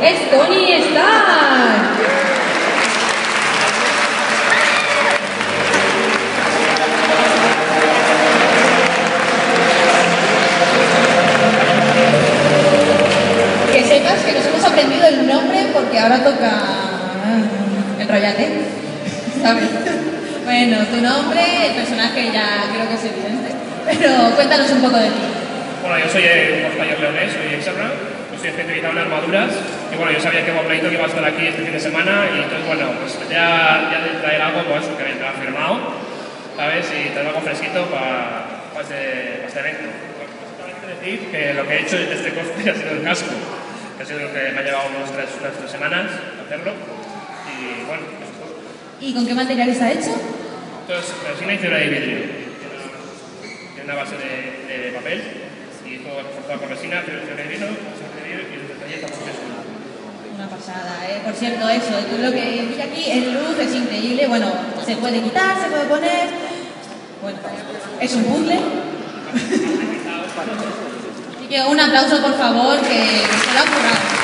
es Tony Stark. Que sepas que nos hemos aprendido el nombre porque ahora toca enrollate, ¿sabes? Bueno, tu nombre, el personaje ya creo que es evidente, pero cuéntanos un poco de ti. Bueno, yo soy un cosplayer leonés, soy Exabra, estoy especializado en armaduras y bueno, yo sabía que Bob Layton iba a estar aquí este fin de semana y entonces bueno, pues ya de traer algo pues, que había firmado, ¿sabes? Y traer algo fresquito para este evento. Básicamente decir que lo que he hecho desde este cosplay ha sido el casco, que ha sido lo que me ha llevado unas tres semanas hacerlo y bueno, eso es todo. ¿Y con qué material está hecho? Entonces, resina y fibra de vidrio. Tiene una base de papel y todo reforzado con resina, fibra de vidrio y el detalle está muy oscuro. Una pasada, ¿eh? Por cierto, eso, lo que dice aquí, el look es increíble, bueno, se puede quitar, se puede poner, bueno, es un puzzle. Así que un aplauso, por favor, que se lo ha currado.